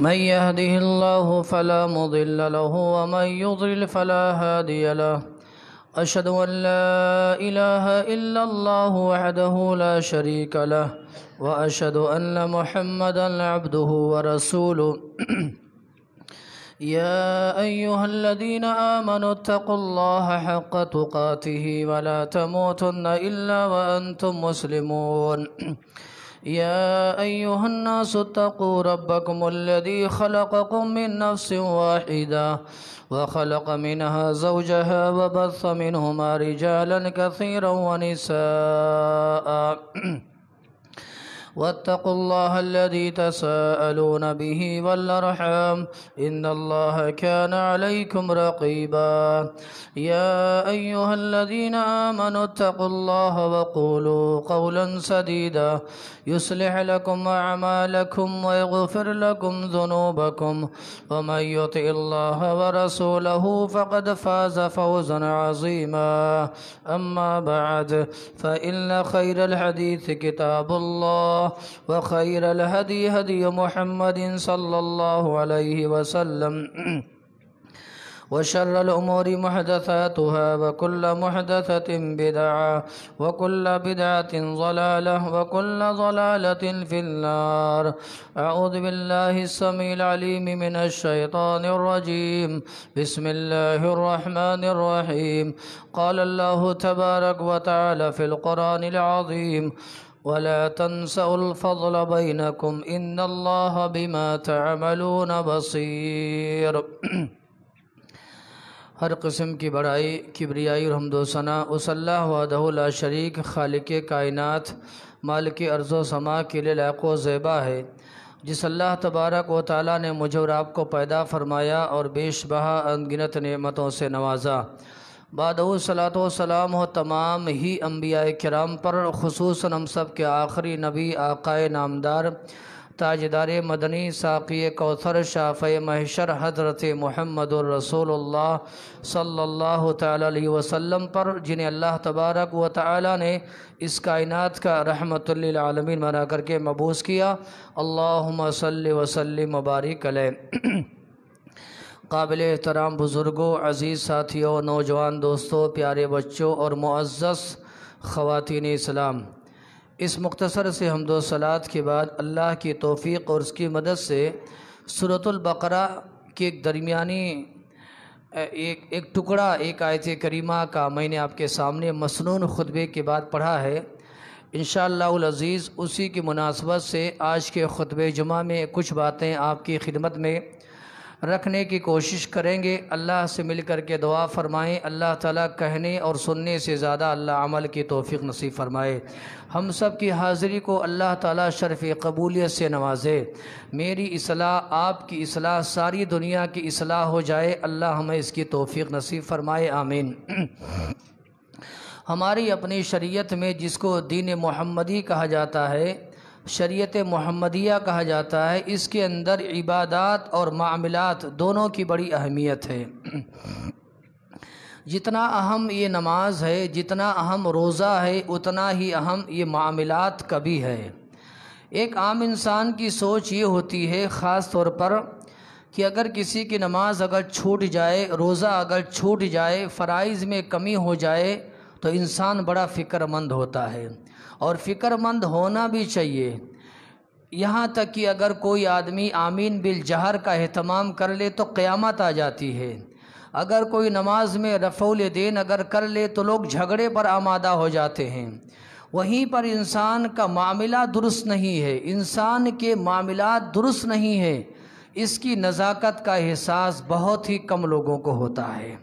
من يهده الله فلا مضل له ومن يضلل فلا هادي له. أشهد أن لا إله إلا الله وحده لا شريك له وأشهد أن محمدا عبده ورسوله. يا أيها الذين آمنوا اتقوا الله حق تقاته ولا تموتن إلا وأنتم مسلمون. يا أيها الناس اتقوا ربكم الذي خلقكم من نفس واحدة وخلق منها زوجها وبث منهما رجالا كثيرا ونساء واتقوا الله الذي تساءلون به والأرحام إن الله كان عليكم رقيبا. يا أيها الذين آمنوا اتقوا الله وقولوا قولا سديدا يصلح لكم أعمالكم ويغفر لكم ذنوبكم ومن يطع الله ورسوله فقد فاز فوزا عظيما. أما بعد فإن خير الحديث كتاب الله وخير الهدي هدي محمد صلى الله عليه وسلم وشر الأمور محدثاتها وكل محدثة بدعة وكل بدعة ضلالة وكل ضلالة في النار. أعوذ بالله السميع العليم من الشيطان الرجيم. بسم الله الرحمن الرحيم. قال الله تبارك وتعالى في القرآن العظيم ولا تنسوا الفضل بينكم إن الله بما تعملون بصير. ہر قسم کی بڑائی، کبریائی اور حمد و ثنا اس اللہ وحدہ لا شریک خالق کائنات مالک ارض و سما کے لیے لائق و زیبا ہے، جس اللہ تبارک و تعالیٰ نے مجھے اور آپ کو پیدا فرمایا اور بیش بہا انگنت نعمتوں سے نوازا. بعد صلاۃ و سلام ہو تمام ہی انبیاء کرام پر، خصوصاً ہم سب کے آخری نبی آقائے نامدار تاجدار مدنی ساقی کوثر شافع محشر حضرت محمد الرسول اللہ صلی اللہ تعالی علیہ وسلم پر، جنہیں اللہ تبارک و تعالی نے اس کائنات کا رحمت للعالمین بنا کر کے مبعوث کیا. اللہم صلی وسلم مبارک علیہ. قابل احترام بزرگوں، عزیز ساتھیوں، نوجوان دوستوں، پیارے بچوں اور معزز خواتین اسلام، اس مختصر سے حمد و صلات کے بعد اللہ کی توفیق اور اس کی مدد سے سورۃ البقرہ کے ایک درمیانی ایک ٹکڑا ایک آیت کریمہ کا میں نے آپ کے سامنے مسنون خطبے کے بعد پڑھا ہے. انشاءاللہ العزیز اسی کی مناسبت سے آج کے خطبہ جمعہ میں کچھ باتیں آپ کی خدمت میں رکھنے کی کوشش کریں گے. اللہ سے مل کر کے دعا فرمائیں، اللہ تعالیٰ کہنے اور سننے سے زیادہ اللہ عمل کی توفیق نصیب فرمائے. ہم سب کی حاضری کو اللہ تعالیٰ شرف قبولیت سے نوازے. میری اصلاح، آپ کی اصلاح، ساری دنیا کی اصلاح ہو جائے. اللہ ہمیں اس کی توفیق نصیب فرمائے، آمین. ہماری اپنی شریعت میں جس کو دین محمدی کہا جاتا ہے، شریعت محمدیہ کہا جاتا ہے، اس کے اندر عبادات اور معاملات دونوں کی بڑی اہمیت ہے. جتنا اہم یہ نماز ہے، جتنا اہم روزہ ہے، اتنا ہی اہم یہ معاملات کا بھی ہے. ایک عام انسان کی سوچ یہ ہوتی ہے خاص طور پر کہ اگر کسی کی نماز اگر چھوٹ جائے، روزہ اگر چھوٹ جائے، فرائض میں کمی ہو جائے تو انسان بڑا فکر مند ہوتا ہے، اور فکر مند ہونا بھی چاہیے. یہاں تک کہ اگر کوئی آدمی آمین بالجہر کا اہتمام کر لے تو قیامت آ جاتی ہے. اگر کوئی نماز میں رفع الیدین اگر کر لے تو لوگ جھگڑے پر آمادہ ہو جاتے ہیں. وہیں پر انسان کا معاملہ درست نہیں ہے، انسان کے معاملات درست نہیں ہے، اس کی نزاکت کا احساس بہت ہی کم لوگوں کو ہوتا ہے.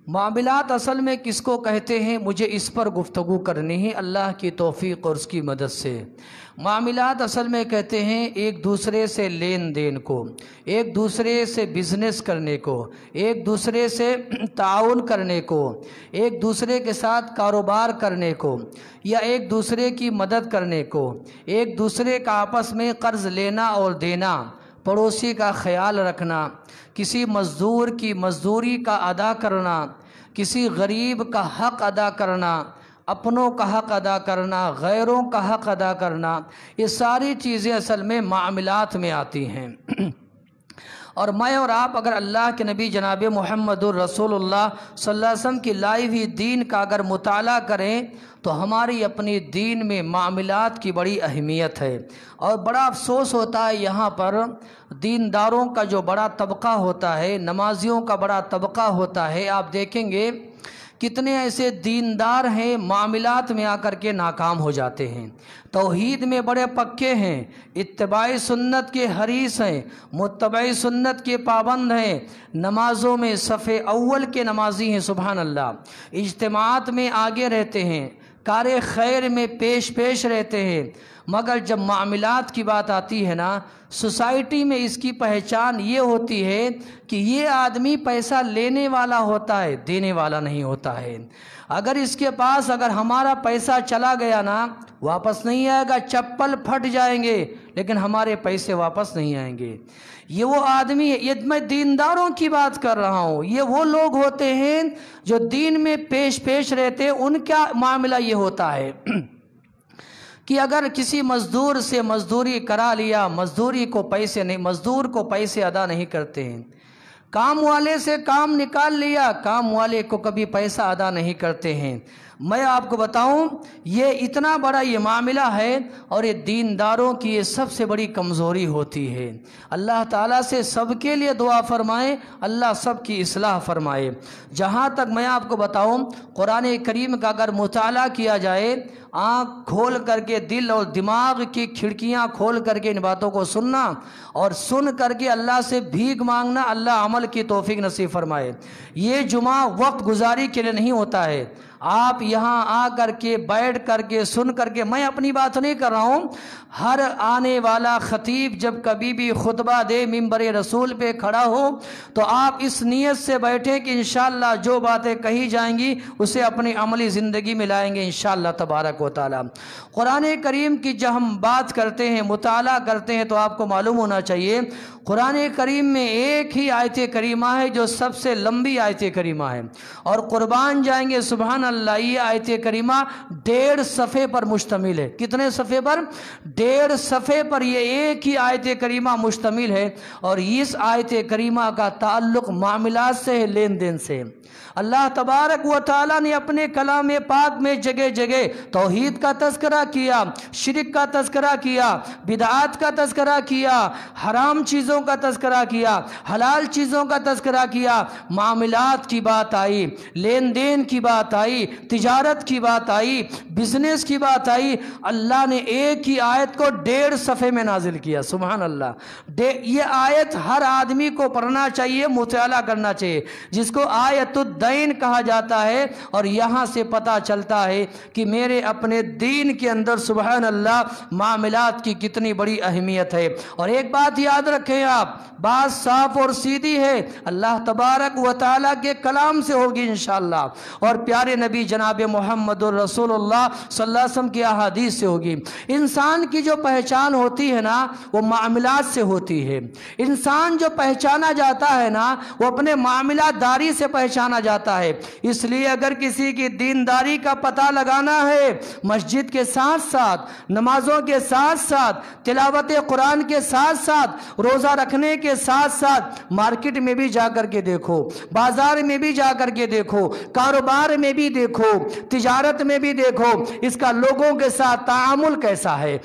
معاملات اصل میں کس کو کہتے ہیں، مجھے اس پر گفتگو کرنی ہے اللہ کی توفیق اور اس کی مدد سے. معاملات اصل میں کہتے ہیں ایک دوسرے سے لین دین کو، ایک دوسرے سے بزنس کرنے کو، ایک دوسرے سے تعاون کرنے کو، ایک دوسرے کے ساتھ کاروبار کرنے کو، یا ایک دوسرے کی مدد کرنے کو، ایک دوسرے کا آپس میں قرض لینا اور دینا، پڑوسی کا خیال رکھنا، کسی مزدور کی مزدوری کا ادا کرنا، کسی غریب کا حق ادا کرنا، اپنوں کا حق ادا کرنا، غیروں کا حق ادا کرنا، یہ ساری چیزیں اصل میں معاملات میں آتی ہیں. اور میں اور آپ اگر اللہ کے نبی جناب محمد الرسول اللہ صلی اللہ علیہ وسلم کی لائی ہوئی دین کا اگر مطالعہ کریں تو ہماری اپنی دین میں معاملات کی بڑی اہمیت ہے۔ اور بڑا افسوس ہوتا ہے یہاں پر دینداروں کا جو بڑا طبقہ ہوتا ہے، نمازیوں کا بڑا طبقہ ہوتا ہے، آپ دیکھیں گے کتنے ایسے دیندار ہیں معاملات میں آ کر کے ناکام ہو جاتے ہیں، توحید میں بڑے پکے ہیں، اتباع سنت کے حریص ہیں، متبع سنت کے پابند ہیں، نمازوں میں صف اول کے نمازی ہیں، سبحان اللہ، اجتماعات میں آگے رہتے ہیں، کار خیر میں پیش رہتے ہیں، مگر جب معاملات کی بات آتی ہے نا، سوسائٹی میں اس کی پہچان یہ ہوتی ہے کہ یہ آدمی پیسہ لینے والا ہوتا ہے، دینے والا نہیں ہوتا ہے۔ اگر اس کے پاس اگر ہمارا پیسہ چلا گیا نا، واپس نہیں آئے گا، چپل پھٹ جائیں گے لیکن ہمارے پیسے واپس نہیں آئیں گے۔ یہ وہ آدمی ہے، یہ میں دینداروں کی بات کر رہا ہوں، یہ وہ لوگ ہوتے ہیں جو دین میں پیش رہتے ہیں۔ ان کا معاملہ یہ ہوتا ہے کہ اگر کسی مزدور سے مزدوری کرا لیا، مزدور کو پیسے ادا نہیں کرتے ہیں، کام والے سے کام نکال لیا، کام والے کو کبھی پیسہ ادا نہیں کرتے ہیں۔ میں آپ کو بتاؤں یہ اتنا بڑا یہ معاملہ ہے، اور یہ دینداروں کی یہ سب سے بڑی کمزوری ہوتی ہے۔ اللہ تعالیٰ سے سب کے لیے دعا فرمائیں، اللہ سب کی اصلاح فرمائے۔ جہاں تک میں آپ کو بتاؤں قرآن کریم کا اگر مطالعہ کیا جائے، آنکھ کھول کر کے دل اور دماغ کی کھڑکیاں کھول کر کے ان باتوں کو سننا اور سن کر کے اللہ سے بھیک مانگنا، اللہ عمل کی توفیق نصیب فرمائے۔ یہ جمعہ وقت گزاری کے لیے نہیں ہوتا ہے، آپ یہاں آ کر کے بیٹھ کر کے سن کر کے، میں اپنی بات نہیں کر رہا ہوں، ہر آنے والا خطیب جب کبھی بھی خطبہ دے منبر رسول پہ کھڑا ہو تو آپ اس نیت سے بیٹھیں کہ انشاءاللہ جو باتیں کہی جائیں گی اسے اپنی عملی زندگی میں لائیں گے انشاءاللہ تبارک و تعالی۔ قرآن کریم کی جب ہم بات کرتے ہیں، مطالعہ کرتے ہیں، تو آپ کو معلوم ہونا چاہیے قرآن کریم میں ایک ہی آیت کریمہ ہے جو سب سے لمبی آیت کریمہ ہے، اور قربان جائیں گے سبحان اللہ، یہ آیت کریمہ 1.5 صفحے پر مشتمل ہے۔ کتنے صفحے پر؟ 1.5 صفحے پر یہ ایک ہی آیت کریمہ مشتمل ہے، اور اس آیت کریمہ کا تعلق معاملات سے ہے، لین دین سے۔ اللہ تبارک و تعالیٰ نے اپنے کلام پاک میں جگہ جگہ توحید کا تذکرہ کیا، شرک کا تذکرہ کیا، بدعات کا تذکرہ کیا، حرام چیزوں کا تذکرہ کیا، حلال چیزوں کا تذکرہ کیا، معاملات کی بات آئی، لین دین کی بات آئی، تجارت کی بات آئی، بزنس کی بات آئی، اللہ نے ایک ہی آیت کو 1.5 صفحے میں نازل کیا، سبحان اللہ۔ یہ آیت ہر آدمی کو پڑھنا چاہیے، مطالعہ کرنا چاہیے، جس کو آیت الدین کہا جاتا ہے، اور یہاں سے پتہ چلتا ہے کہ میرے اپنے دین کے اندر سبحان اللہ معاملات کی کتنی بڑی اہمیت ہے۔ اور ایک بات یاد رکھیں آپ، بات صاف اور سیدھی ہے، اللہ تبارک و تعالیٰ کے کلام سے ہوگی انشاءاللہ، اور پیارے نبی جناب محمد الرسول اللہ صلی اللہ علیہ وسلم کی احادیث سے ہوگی۔ انسان کی جو پہچان ہوتی ہے نا وہ معاملات سے ہوتی ہے۔ انسان جو پہچانا جاتا ہے نا وہ اپنے معاملات داری سے پہچانا جاتا ہے۔ اس لیے اگر کسی کی دینداری کا پتہ لگانا ہے، مسجد کے ساتھ ساتھ، نمازوں کے ساتھ ساتھ، تلاوت قرآن کے ساتھ ساتھ، روزہ رکھنے کے ساتھ ساتھ، مارکیٹ میں بھی جا کر کے دیکھو، بازار میں بھی جا کر کے دیکھو، کاروبار میں بھی دیکھو، تجارت میں بھی دیکھو، اس کا لوگوں کے ساتھ تعامل کیسا ہے،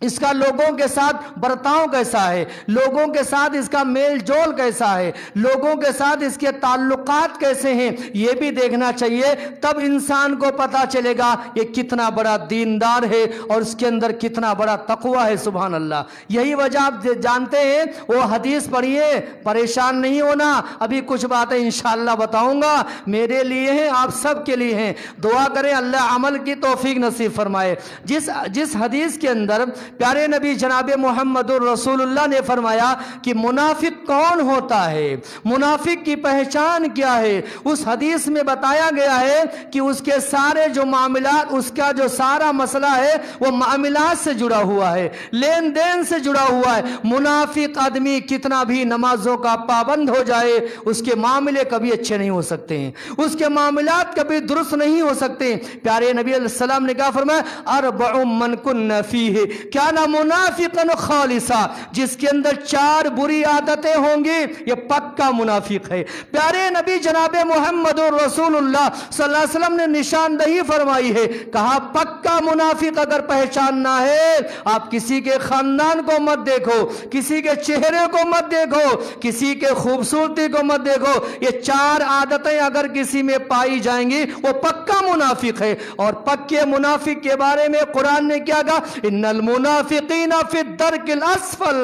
اس کا لوگوں کے ساتھ برتاؤ کیسا ہے، لوگوں کے ساتھ اس کا میل جول کیسا ہے، لوگوں کے ساتھ اس کے تعلقات کیسے ہیں، یہ بھی دیکھنا چاہیے۔ تب انسان کو پتا چلے گا یہ کتنا بڑا دیندار ہے اور اس کے اندر کتنا بڑا تقوی ہے، سبحان اللہ۔ یہی وجہ آپ جانتے ہیں، وہ حدیث پڑھیے، پریشان نہیں ہونا، ابھی کچھ باتیں انشاءاللہ بتاؤں گا، میرے لیے ہیں، آپ سب کے لیے ہیں، دعا کریں اللہ عمل کی توفیق نصیب فرمائے۔ جس حدیث کے اندر پیارے نبی جناب محمد الرسول اللہ نے فرمایا کہ منافق کون ہوتا ہے، منافق کی پہچان کیا ہے، اس حدیث میں بتایا گیا ہے کہ اس کے سارے جو معاملات، اس کا جو سارا مسئلہ ہے وہ معاملات سے جڑا ہوا ہے، لین دین سے جڑا ہوا ہے۔ منافق آدمی کتنا بھی نمازوں کا پابند ہو جائے، اس کے معاملے کبھی اچھے نہیں ہو سکتے ہیں، اس کے معاملات کبھی درست نہیں ہو سکتے۔ پیارے نبی علیہ السلام نے کہا، فرمایا اربع من کن فیہ، کیا काना मुनाफिकन खालिसा, जिसके अंदर 4 बुरी आदतें होंगी ये पक्का मुनाफिक है। प्यारे नबी जनाब मोहम्मद रसूलुल्लाह सल्लल्लाहु अलैहि वसल्लम ने निशानदही फरमाई है, कहा पक्का मुनाफिक अगर पहचानना है, आप किसी के खानदान को मत देखो, किसी के चेहरे को मत देखो, किसी के खूबसूरती को मत देखो, ये 4 आदतें अगर किसी में पाई जाएंगी वो पक्का मुनाफिक है। और पक्के मुनाफिक के बारे में कुरान ने क्या कहा, इन्नल मुनाफिकीना फि दरकिल अस्फल,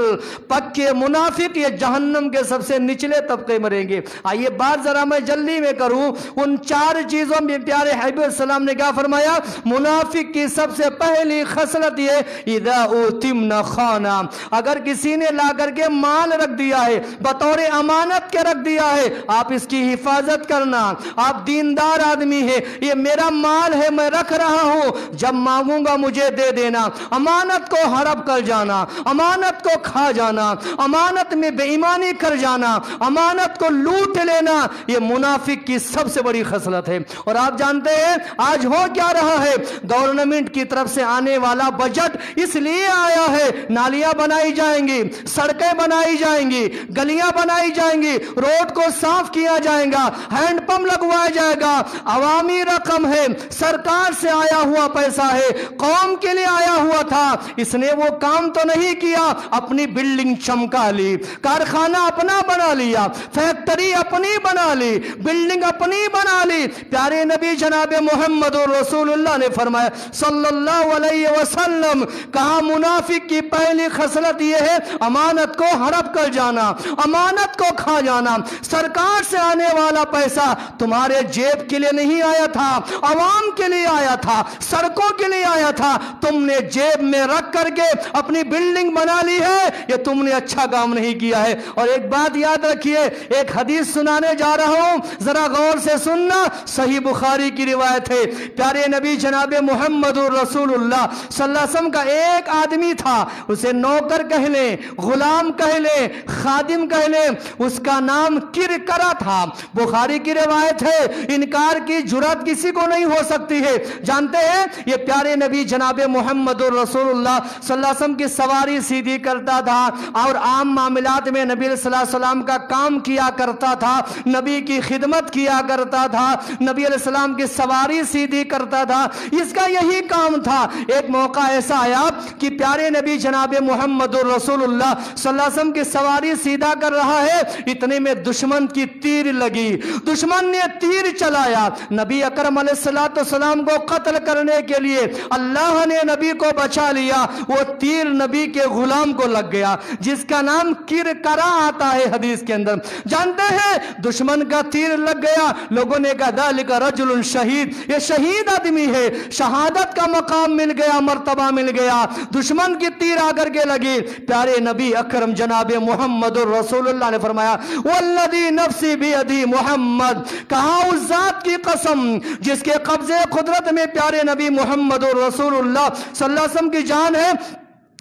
पक्के मुनाफिक ये जहन्नम के सबसे निचले तबके में रहेंगे। आइए बात जरा मैं जल्दी में करूं, उन 4 चीजों में प्यारे हबीब सलाम ने क्या फरमाया, मुनाफिक की सबसे पहली खसलत ये इदा उतिमना खाना, अगर किसी ने ला करके माल रख दिया है, बतौर अमानत के रख दिया है, आप इसकी हिफाजत करना, आप दीनदार आदमी है, ये मेरा माल है मैं रख रहा हूं, जब मांगूंगा मुझे दे देना, अमानत को हड़प कर जाना, अमानत को खा जाना, अमानत में बेईमानी कर जाना, अमानत को लूट लेना, ये मुनाफिक की सबसे बड़ी खसलत है। और आप जानते हैं आज हो क्या रहा है, गवर्नमेंट की तरफ से आने वाला बजट इसलिए आया है, नालियां बनाई जाएंगी, सड़कें बनाई जाएंगी, गलियां बनाई जाएंगी, रोड को साफ किया जाएगा, हैंडपंप लगवाया जाएगा, अवामी रकम है, सरकार से आया हुआ पैसा है, कौम के लिए आया हुआ था, इसने वो काम तो नहीं किया, अपनी बिल्डिंग चमका ली, कारखाना अपना बना लिया, फैक्ट्री अपनी बना ली, बिल्डिंग अपनी बना ली। प्यारे नबी जनाब मोहम्मद रसूलुल्लाह ने फरमाया सल्लल्लाहु अलैहि वसल्लम, कहा मुनाफिक की पहली खसलत यह है अमानत को हड़प कर जाना, अमानत को खा जाना। सरकार से आने वाला पैसा तुम्हारे जेब के लिए नहीं आया था, अवाम के लिए आया था, सड़कों के लिए आया था, तुमने जेब में रख करके अपनी बिल्डिंग बना ली है, ये तुमने अच्छा काम नहीं किया है। और एक बात याद रखिए, एक हदीस सुनाने जा रहा हूं, जरा गौर से सुनना, सही बुखारी की रिवायत है। प्यारे नबी जनाब मोहम्मद रसूलुल्लाह सल्लल्लाहु अलैहि वसल्लम का एक आदमी था, उसे नौकर कह ले, गुलाम कह ले, खादिम कह ले, उसका नाम किरकरा था। बुखारी की रिवायत है, इनकार की जुर्रत किसी को नहीं हो सकती है। जानते हैं ये प्यारे नबी जनाब मोहम्मद रसूलुल्लाह सल्लल्लाहु अलैहि वसल्लम की सवारी सीधी करता था और आम मामलात में नबी सल्लल्लाहु अलैहि वसल्लम का काम किया करता था, नबी की खिदमत किया करता था, नबी अलैहि सलाम की सवारी सीधी करता था, इसका यही काम था। एक मौका ऐसा आया कि प्यारे नबी जनाब मोहम्मद रसूलुल्लाह सल्लल्लाहु अलैहि वसल्लम की सवारी सीधा कर रहा है, इतने में दुश्मन की तीर लगी, दुश्मन ने तीर चलाया, नबी अकरम अलैहिस्सलाम को कत्ल करने के लिए अल्लाह ने नबी को बचा लिया, वो तीर नबी के गुलाम को लग गया, जिसका नाम किरकरा आता है हदीस के अंदर। जानते हैं दुश्मन का तीर लग गया, लोगों ने कहा दालिका रजुलुन शहीद, ये शहीद आदमी है, शहादत का मकाम मिल गया, मर्तबा मिल गया। दुश्मन की तीर आकर के लगी, प्यारे नबी अकरम जनाब मोहम्मद रसूलुल्लाह ने फरमाया वल्लदी नफ्सी बियदी मोहम्मद, कहा उस जात की कसम जिसके कब्जे कुदरत में प्यारे नबी मोहम्मद रसूलुल्लाह सल्लल्लाहु अलैहि वसल्लम की जान है,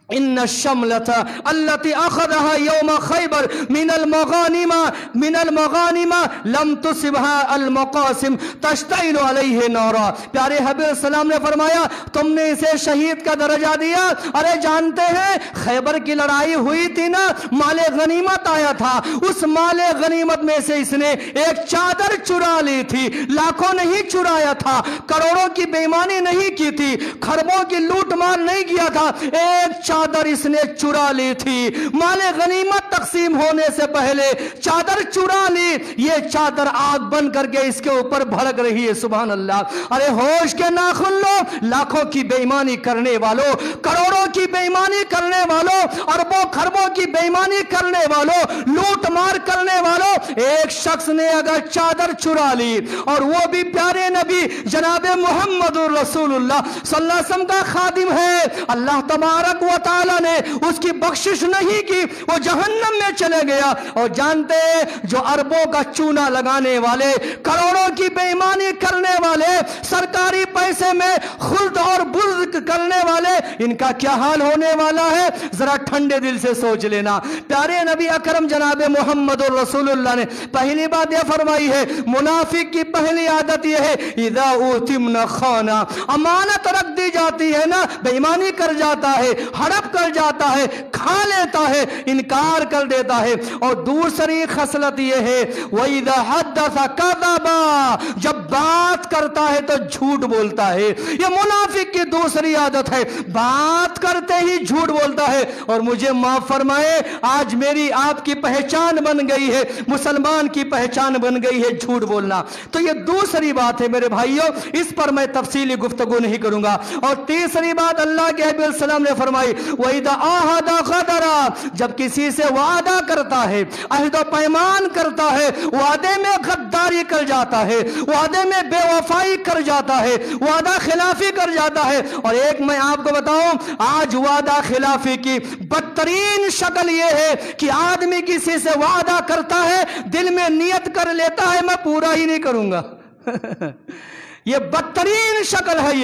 इन्न शमलता अल्लती अखदहा यौम खैबर मिनल मगानिमा लम तुसिबहा अल मकासिम तश्तइलु अलैहि नौरा। प्यारे हबीब सलाम ने फरमाया तुमने इसे शहीद का दर्जा दिया, अरे जानते हैं खैबर की लड़ाई हुई थी ना, माले गनीमत आया था, उस माले गनीमत में से इसने एक चादर चुरा ली थी, लाखों नहीं चुराया था, करोड़ों की बेईमानी नहीं की थी, खरबों की लूट मार नहीं किया था, एक चादर इसने चुरा ली थी, माले गनीमत तकसीम होने से पहले चादर चुरा ली, ये चादर आग बन करके इसके ऊपर भड़क रही है। सुभान अल्लाह। अरे होश के नाखुन लो, लाखों की बेईमानी करने वालों, करोड़ों की बेईमानी करने वालों, अरबों खरबों की बेईमानी करने वालों, लूट मार करने वालों, एक शख्स ने अगर चादर चुरा ली और वो भी प्यारे नबी जनाब मोहम्मद रसूलुल्लाह सल्लल्लाहु अलैहि वसल्लम का खादिम है, अल्लाह तबारक व तआला ने उसकी बख्शिश नहीं की, वो जहन्नम में चले गया। और जानते हैं जो अरबों का चूना लगाने वाले, करोड़ों की बेईमानी करने वाले, सरकारी पैसे में खुल्द और बुल्द करने वाले, इनका क्या हाल होने वाला है, जरा ठंडे दिल से सोच लेना। प्यारे नबी अकरम जनाब मोहम्मद रसूलुल्लाह ने पहली बात यह फरमाई है, मुनाफिक की पहली आदत यह है, इदा उतिमना खाना, अमानत रख दी जाती है ना, बेईमानी कर जाता है, हड़प कर जाता है, खा लेता है, इनकार कर देता है। और दूसरी खसलत यह है, वइदा हद्दसा कज़बा, जब बात करता है तो झूठ बोलता है। यह मुनाफिक की दूसरी आदत है, बात करते ही झूठ बोलता है। और मुझे माफ फरमाए, आज मेरी आपकी पहचान बन गई है, मुसलमान की पहचान बन गई है झूठ बोलना। तो यह दूसरी बात है मेरे भाइयों, इस पर मैं तफसीली गुफ्तगू नहीं करूंगा। और तीसरी बात अल्लाह के हबीब सल्लल्लाहु अलैहि वसल्लम ने फरमाई, वइदा आहदा गदरा, जब किसी से वादा करता है, अहद व पैमान करता है, वादे में गद्दारी कर जाता है, वादे में बेवफाई कर जाता है, वादा खिलाफी कर जाता है। और एक मैं आपको बताऊं, आज वादा खिलाफी की बदतरीन शक्ल यह है कि आदमी किसी से वादा करता है, दिल में नियत कर लेता है मैं पूरा ही नहीं करूंगा। ये बदतरीन शक्ल है,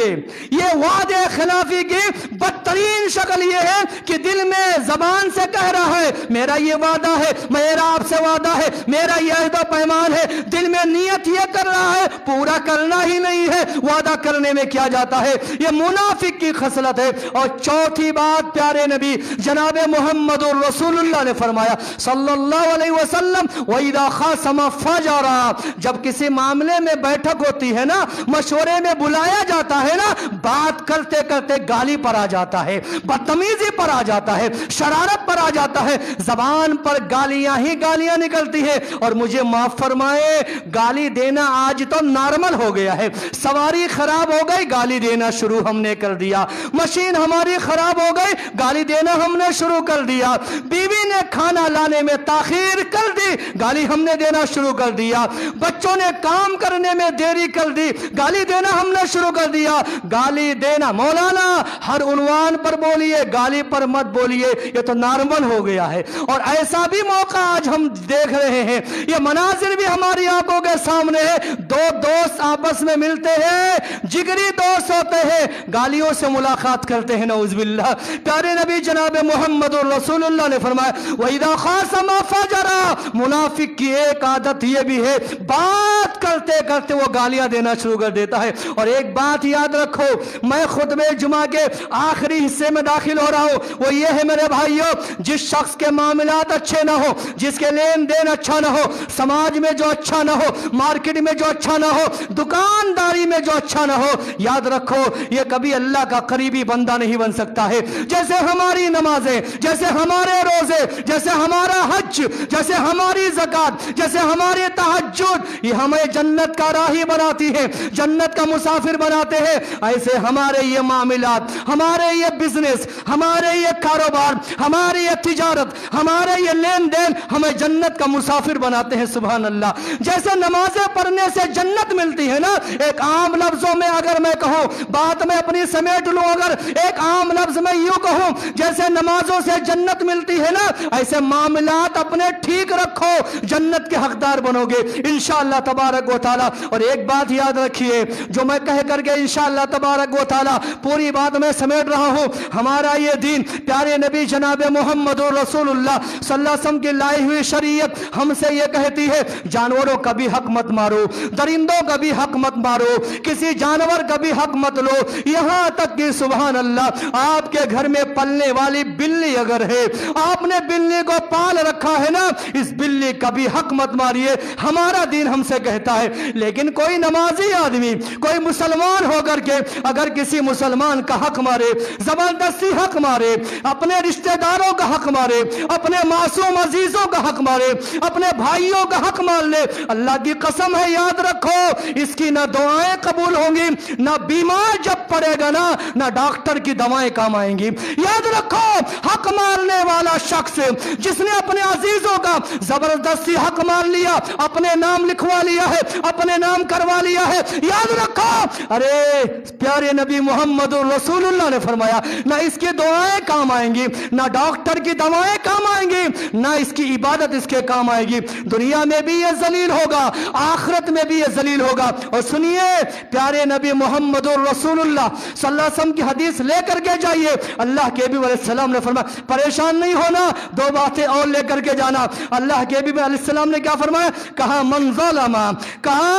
ये वादे खिलाफी की बदतरीन शक्ल ये है कि दिल में जबान से कह रहा है मेरा ये वादा है, मेरा आपसे वादा है, मेरा ये अहद पैमान है, दिल में नियत ये कर रहा है, पूरा करना ही नहीं है, वादा करने में क्या जाता है। ये मुनाफिक की खसलत है। और चौथी बात प्यारे नबी जनाब मोहम्मद रसूलुल्लाह ने फरमाया सल्लल्लाहु अलैहि वसल्लम, वइदा खासमा फजरा, जब किसी मामले में बैठक होती है ना, मशवरे में बुलाया जाता है ना, बात करते करते गाली पर आ जाता है, बदतमीजी पर आ जाता है, शरारत पर आ जाता है, जबान पर गालियां ही गालियां निकलती है। और मुझे माफ फरमाए, गाली देना आज तो नॉर्मल हो गया है। सवारी खराब हो गई, गाली देना शुरू हमने कर दिया। मशीन हमारी खराब हो गई, गाली देना हमने शुरू कर दिया। बीवी ने खाना लाने में ताखीर कर दी, गाली हमने देना शुरू कर दिया। बच्चों ने काम करने में देरी कर दी, गाली देना हमने शुरू कर दिया। गाली देना, मौलाना हर उन्वान पर बोलिए, गाली पर मत बोलिए, ये तो नॉर्मल हो गया है। और ऐसा भी मौका आज हम देख रहे हैं, ये मनाजिर भी हमारी आंखों के सामने है। दो दोस्त आपस में मिलते हैं, जिगरी दोस्त होते हैं, गालियों से मुलाकात करते हैं, नऊज़ुबिल्लाह। प्यारे नबी जनाब मोहम्मद रसूलुल्लाह ने फरमाया, वइदा खासमा फजरा, मुनाफिक की एक आदत ये भी है, बात करते करते वो गालियां देना शुरू कर देता है। और एक बात याद रखो, मैं खुतबे जुमा के आखिरी हिस्से में दाखिल हो रहा हूं, वो ये है मेरे भाइयों, जिस शख्स के मामलात अच्छे ना हो, जिसके लेन देन अच्छा ना हो, समाज में जो अच्छा ना हो, मार्केट में जो अच्छा ना हो, दुकानदारी में जो अच्छा ना हो, याद रखो ये कभी अल्लाह का करीबी बंदा नहीं बन सकता है। जैसे हमारी नमाजें, जैसे हमारे रोजे, जैसे हमारा हज, जैसे हमारी ज़कात, जैसे हमारे तहज्जुद, ये हमें जन्नत का राही बनाती है, जन्नत का मुसाफिर बनाते हैं, ऐसे हमारे ये मामलात, हमारे ये बिजनेस, हमारे ये कारोबार, हमारी ये तिजारत, हमारे ये लेन देन हमें जन्नत का मुसाफिर बनाते हैं। सुभान अल्लाह। जैसे नमाजें पढ़ने से जन्नत मिलती है ना, एक आम लफ्जों में अगर मैं कहूं, बात में अपनी समेट लूं, अगर एक आम लफ्ज में यूं कहूं, जैसे नमाजों से जन्नत मिलती है ना, ऐसे मामलात अपने ठीक रखो, जन्नत के हकदार बनोगे इंशाअल्लाह तबारक व तआला। और एक बात याद रखिए, जो मैं कह करके इंशाअल्लाह तबारक व तआला पूरी बात में समेट रहा हूं, हमारा ये दीन प्यारे नबी जनाब मोहम्मद रसूलुल्लाह सल्लल्लाहु अलैहि वसल्लम की लाई हुई शरीयत हमसे ये कहती है, जानवरों का भी हक मत मारो, दरिंदों का भी हक मत मारो, किसी जानवर का भी हक मत लो, यहां तक कि सुभान अल्लाह आपके घर में पलने वाली बिल्ली अगर है, आपने बिल्ली को पाल रखा है ना, इस बिल्ली का भी हक मत मारिए, हमारा दीन हमसे कहता है। लेकिन कोई नमाजी आदमी, कोई मुसलमान होकर के अगर किसी मुसलमान का हक मारे, जबरदस्ती हक मारे, अपने रिश्तेदारों का हक मारे, अपने मासूम अजीजों का हक मारे, अपने भाइयों का हक मार ले, अल्लाह की कसम है याद रखो, इसकी ना दुआएं कबूल होंगी, ना बीमार जब पड़ेगा ना डॉक्टर की दवाएं काम आएंगी। याद रखो, हक मारने वाला शख्स जिसने अपने अजीजों का जबरदस्ती हक मार लिया, अपने नाम लिखवा लिया है, अपने नाम करवा लिया है। याद रखो, अरे प्यारे नबी मोहम्मद रसूलुल्लाह ने फरमाया, ना इसकी दुआएं काम आएंगी, ना डॉक्टर की दवाएं काम आएंगी, ना इसकी इबादत इसके काम आएगी। दुनिया में भी ये जलील होगा, आखिरत में भी ये जलील होगा। और सुनिए, प्यारे नबी मोहम्मद रसूलुल्लाह सल्लल्लाहु अलैहि वसल्लम की हदीस लेकर के जाइए। अल्लाह के नबी अलैहिस्सलाम ने फरमाया, परेशान नहीं होना, दो बातें और लेकर के जाना। अल्लाह के नबी अलैहिस्सलाम ने क्या फरमाया? कहा मन ज़लमा, कहा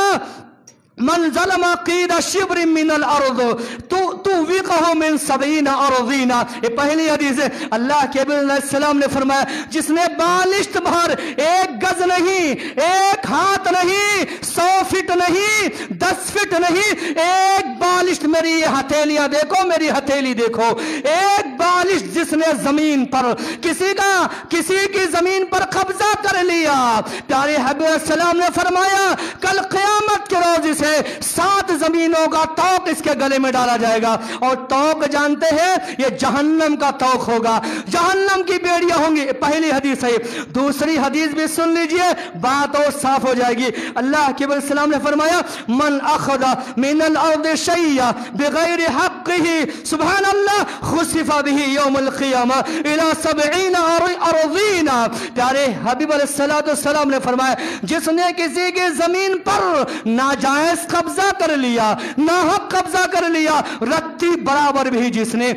मन ज़लमा क़ीदा शिब्र मिनल अर्द तू विक़हु मिन सबईना अर्ज़ीना। ये पहली हदीस है। अल्लाह के नबी अलैहिस्सलाम ने फरमाया, जिसने बालिश्त भर, एक गज नहीं, एक हाथ नहीं, 100 फीट नहीं, 10 फीट नहीं, एक बालिश्त, मेरी ये हथेलियां देखो, मेरी हथेली देखो, एक बालिश्त जिसने जमीन पर किसी की जमीन पर कब्जा कर लिया, प्यारे हबीब अलैहिस्सलाम ने फरमाया, कल क़यामत के रोज से 7 जमीनों का तौक इसके गले में डाला जाएगा। और तौक जानते हैं, ये जहन्नम का तौक होगा, जहन्नम की बेड़ियां होंगी। पहली हदीस है। दूसरी हदीस भी सुन लीजिए, बात और साफ हो जाएगी। अल्लाह के नबी सल्लल्लाहु अलैहि वसल्लम ने फरमाया, मन अखदा मिनल अर्द शैया बिगैर हक़्क़िही सुब्हानल्लाह खुसिफा बिही यौमुल क़ियामा इला 70 अर्ज़ीना। प्यारे हबीब अलैहिस्सलातु वस्सलाम ने फरमाया, जिसने किसी की जमीन पर नाजायज कब्जा कर लिया, नाहक कब्जा कर लिया, रत्ती बराबर भी जिसने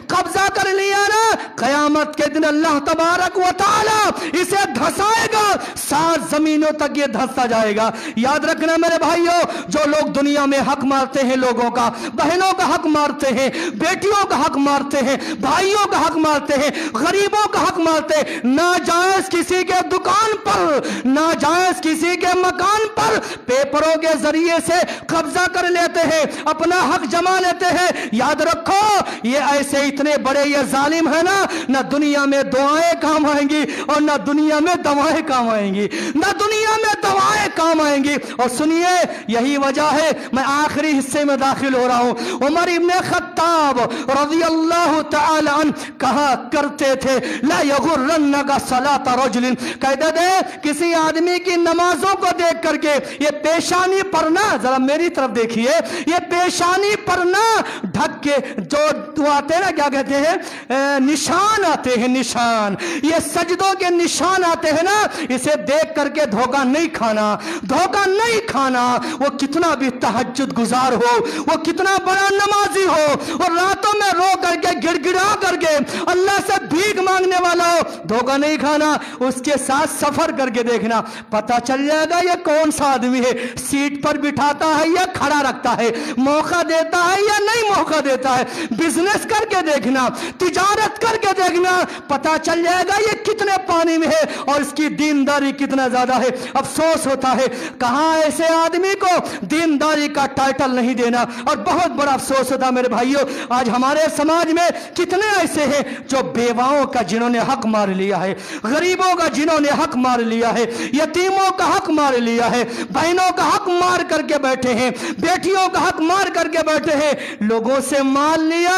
कब्जा कर लिया ना, कयामत के दिन अल्लाह तबारक व तआला इसे धसाएगा, 7 जमीनों तक ये धसता जाएगा। याद रखना मेरे भाइयों, जो लोग दुनिया में हक मारते हैं, लोगों का, बहनों का हक मारते हैं, बेटियों का हक मारते हैं, भाइयों का हक मारते हैं, गरीबों का हक मारते हैं, नाजायज किसी के दुकान पर, नाजायज किसी के मकान पर पेपरों के जरिए से कब्जा कर लेते हैं, अपना हक जमा लेते हैं। याद रखो, ये ऐसे इतने बड़े ये जालिम है ना दुनिया में दुआएं काम आएंगी और ना दुनिया में दवाएं काम आएंगी, ना दुनिया में दवाएं काम आएंगी। और सुनिए, यही वजह है, मैं आखिरी हिस्से में दाखिल हो रहा हूं। उमर इब्ने खत्ताब रज़ियल्लाहु तआला अन्हु कहा करते थे, ला यगुर्रन्नका सलात रजुलिन, कहते थे किसी आदमी की नमाजों को देख करके, ये पेशानी पर ना, जरा मेरी तरफ देखिए, ये पेशानी पर ना ढक के जो आते हैं ना, क्या कहते हैं, निशान आते हैं, निशान, ये सजदों के निशान आते हैं ना, इसे देख करके धोखा नहीं खाना, धोखा नहीं खाना। वो कितना भी तहज्जुद गुजार हो, वो कितना बड़ा नमाजी हो, और रातों में रो करके गिड़गिड़ा करके अल्लाह से भीख मांगने वाला हो, धोखा नहीं खाना। उसके साथ सफर करके देखना, पता चल जाएगा ये कौन सा आदमी है, सीट पर बिठाता है या खड़ा रखता है, मौका देता है या नहीं मौका देता है। बिजनेस करके देखना, तिजारत करके देखना, पता चल जाएगा ये कितने पानी में है और इसकी दीनदारी कितना ज्यादा है। अफसोस होता है, कहां ऐसे आदमी को दीनदारी का टाइटल नहीं देना, और बहुत बड़ा अफसोस होता है मेरे भाइयों, आज हमारे समाज में कितने ऐसे हैं जो बेवाओं का जिन्होंने हक मार लिया है, गरीबों का जिन्होंने हक मार लिया है, यतीमों का हक मार लिया है, बहनों का हक मार करके बैठे हैं, बेटियों का हक मार करके बैठे हैं। लोगों से माल लिया,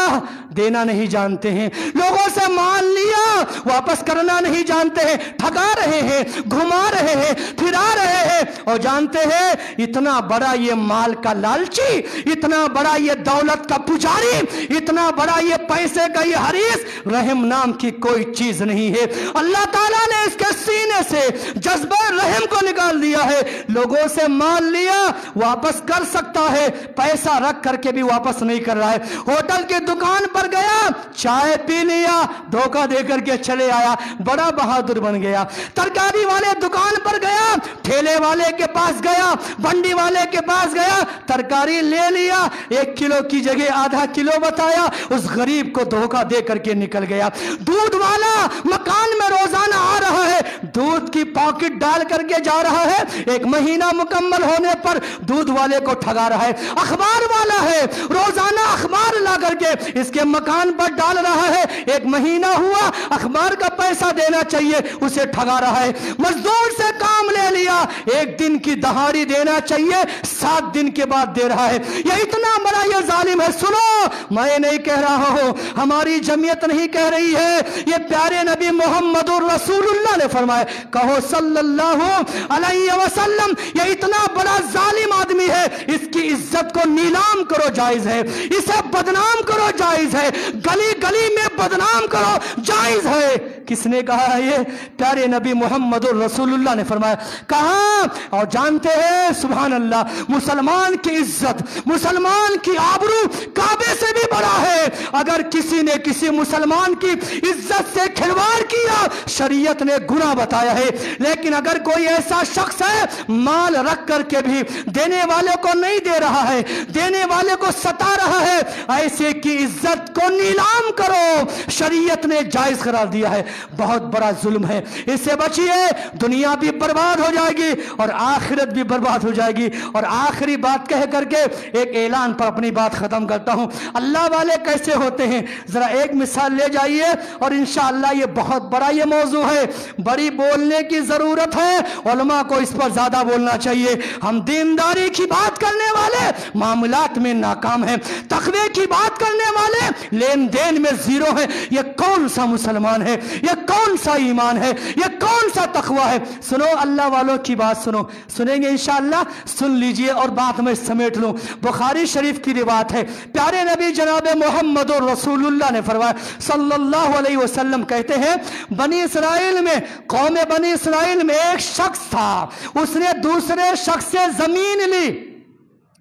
देना नहीं जानते हैं, लोगों से माल लिया, वापस करना नहीं जानते हैं, ठगा रहे हैं, घुमा रहे हैं, फिरा रहे हैं। और जानते हैं, इतना बड़ा ये माल का लालची, इतना बड़ा ये दौलत का पुजारी, इतना बड़ा ये पैसे का ये हरीस, रहम नाम की कोई चीज नहीं है। अल्लाह ताला ने इसके सीने से जज्बा रहम को निकाल दिया है। लोगों से माल लिया, वापस कर सकता है, पैसा रख करके भी वापस नहीं कर रहा है। होटल की दुकान पर गया, चाय पी लिया, धोखा दे करके चले आया, बड़ा बहादुर बन गया। तरकारी वाले दुकान पर गया, ठेले वाले के पास गया, बंडी वाले के पास गया, तरकारी ले लिया, 1 किलो की जगह आधा किलो बताया, उस गरीब को धोखा दे करके निकल गया। दूध वाला मकान में रोजाना आ रहा है, दूध की पॉकेट डाल करके जा रहा है, 1 महीना मुकम्मल होने पर दूध वाले को ठगा रहा है। अखबार वाला है, रोजाना अखबार ला करके इसके मकान पर डाल रहा है, 1 महीना हुआ, अखबार का पैसा देना चाहिए, उसे ठगा रहा है। मजदूर से काम ले लिया, 1 दिन की दहाड़ी देना चाहिए, 7 दिन के बाद दे रहा है। ये इतना बड़ा ये जालिम है। सुनो, मैं नहीं कह रहा हूं, हमारी जमीयत नहीं कह रही है, ये प्यारे नबी मोहम्मद रसूलुल्लाह ने फरमाया। कहो हो सल्लल्लाहु अलैहि वसल्लम, ये इतना बड़ा जालिम आदमी है, इसकी इज्जत को नीलाम करो जायज है, इसे बदनाम करो जायज है, गली गली में बदनाम करो जायज है। किसने कहा है ये? प्यारे नबी मोहम्मद रसूलुल्लाह ने फरमाया। कहा और जानते हैं सुभान अल्लाह, मुसलमान की इज्जत, मुसलमान की आबरू काबे से भी बड़ा है। अगर किसी ने किसी मुसलमान की इज्जत से खिलवाड़ किया, शरीयत ने गुनाह बताया है। लेकिन अगर कोई ऐसा शख्स है माल रख करके भी देने वाले को नहीं दे रहा है, देने वाले को सता रहा है, ऐसे की इज्जत को नीलाम करो, शरीयत ने जायज करार दिया है। बहुत बड़ा जुल्म है, इससे बचिए, दुनिया भी बर्बाद हो जाएगी और आखिरत भी बर्बाद हो जाएगी। और आखिरी बात कह करके एक ऐलान पर अपनी बात खत्म करता हूं। अल्लाह वाले कैसे होते हैं, जरा एक मिसाल ले जाइए और इंशाअल्लाह ये बहुत बड़ा ये मौजू है, बड़ी बोलने की जरूरत है, उलमा को इस पर ज्यादा बोलना चाहिए। हम दीनदारी की बात करने वाले मामलात में नाकाम हैं, तकवे की बात करने वाले लेन देन में जीरो हैं। ये कौन सा मुसलमान है, ये कौन सा ईमान है, ये कौन सा तकवा है? सुनो अल्लाह वालों की बात सुनो, सुनेंगे इंशाअल्लाह, सुन लीजिए और बात में समेट लूं। बुखारी शरीफ की रिवायत है, प्यारे नबी जनाब मोहम्मद रसूलुल्लाह ने फरमाया सल्लल्लाहु अलैहि वसल्लम कहते हैं, बनी इसराइल में, कौम बनी इसराइल में एक शख्स था, उसने दूसरे शख्स से जमीन ली,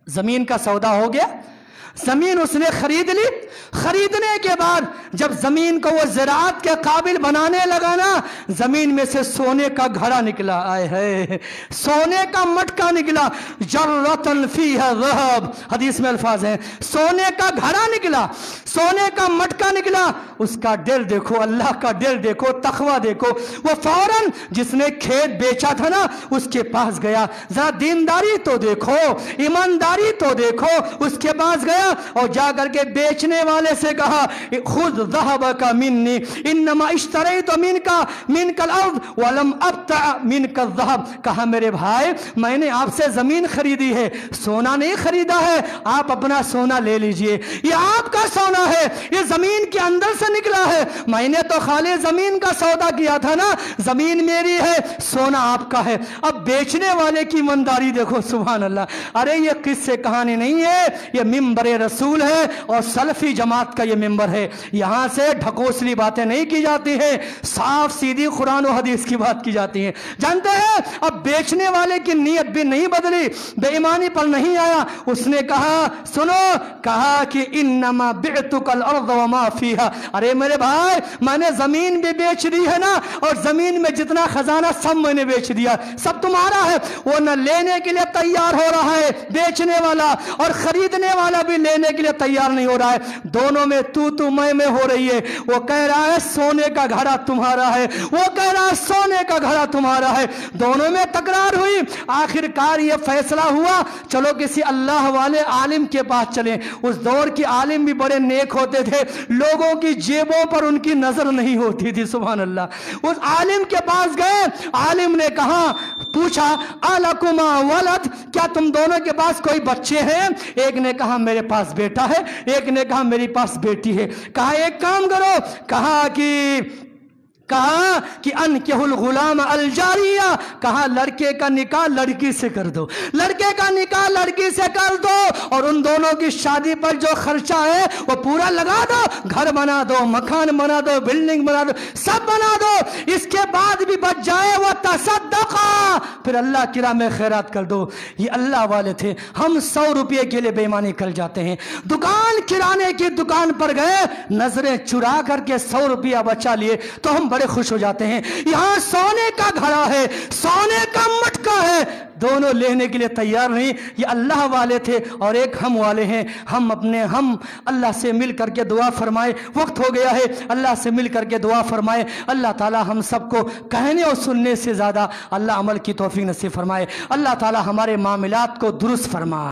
जमीन का सौदा हो गया, जमीन उसने खरीद ली। खरीदने के बाद जब जमीन को वो ज़राअत के काबिल बनाने लगा ना, जमीन में से सोने का घड़ा निकला, आए है सोने का मटका निकला, जर्रतन फीहा ज़हब, हदीस में अल्फाज हैं, सोने का घड़ा निकला, सोने का मटका निकला। उसका दिल देखो, अल्लाह का दिल देखो, तकवा देखो। वो फौरन जिसने खेत बेचा था ना उसके पास गया, जरा दीनदारी तो देखो, ईमानदारी तो देखो, उसके पास गया और जाकर के बेचने वाले से कहा, खुद ज़हबका मिन्नी इन्नमा इश्तरैतु मिनकल अर्द वलम अब्ता मिनकल ज़हब। कहा मेरे भाई, मैंने आपसे जमीन खरीदी है, सोना नहीं खरीदा है, आप अपना सोना ले लीजिए, ये आपका सोना है, ये जमीन के अंदर से निकला है, मैंने तो खाली जमीन का सौदा किया था ना, जमीन मेरी है, सोना आपका है। अब बेचने वाले की ईमानदारी देखो, सुभान अल्लाह। अरे ये किस्से कहानी नहीं है, ये मिंबर रसूल है और सलफी जमात का ये मिंबर है, यहां से ढकोसली बातें नहीं की जाती है, साफ सीधी कुरान और हदीस की बात की जाती है। जानते हैं, अब बेचने वाले की नीयत भी नहीं बदली, बेईमानी पर नहीं आया, उसने कहा सुनो, कहा कि इन्नमा बिअतुकल अर्द व मा फीहा। अरे मेरे भाई, मैंने जमीन भी बेच दी है ना, और जमीन में जितना खजाना सब मैंने बेच दिया, सब तुम्हारा है। वो न लेने के लिए तैयार हो रहा है बेचने वाला, और खरीदने वाला भी लेने के लिए तैयार नहीं हो रहा है, दोनों में तू मैं हो रही है। वो कह रहा है सोने का घड़ा तुम्हारा है, वो कह रहा है सोने का घड़ा तुम्हारा है, दोनों में तकरार हुई। आखिरकार ये फैसला हुआ, चलो किसी अल्लाह वाले आलिम के पास चले। उस दौर के आलिम भी बड़े नेक होते थे, लोगों की जेबों पर उनकी नजर नहीं होती थी, सुभान अल्लाह। उस आलिम के पास गए, आलिम ने कहा, पूछा अलकुमा वलद, क्या तुम दोनों के पास कोई बच्चे हैं? एक ने कहा मेरे पास बेटा है, एक ने कहा मेरे पास बेटी है। कहा एक काम करो, कहा कि अनकिहुल गुलाम अलजारिया, कहा लड़के का निकाह लड़की से कर दो, लड़के का निकाह लड़की से कर दो, और उन दोनों की शादी पर जो खर्चा है वो पूरा लगा दो, घर बना दो, मकान बना दो, बिल्डिंग बना दो, सब बना दो, इसके बाद भी बच जाए वो तसद्दका, फिर अल्लाह की राह में खैरात कर दो। ये अल्लाह वाले थे। हम 100 रुपये के लिए बेईमानी कर जाते हैं, दुकान किराने की दुकान पर गए, नजरें चुरा करके 100 रुपया बचा लिए तो हम बड़े खुश हो जाते हैं। यहां सोने का घड़ा है, सोने का मटका है, दोनों लेने के लिए तैयार नहीं। ये अल्लाह वाले थे और एक हम वाले हैं। हम अल्लाह से मिल करके दुआ फरमाए, वक्त हो गया है, अल्लाह से मिल करके दुआ फरमाए। अल्लाह ताला हम सबको कहने और सुनने से ज़्यादा अल्लाह अमल की तौफीक नसीब फरमाए। अल्लाह ताला हमारे मामलात को दुरुस्त फरमाए।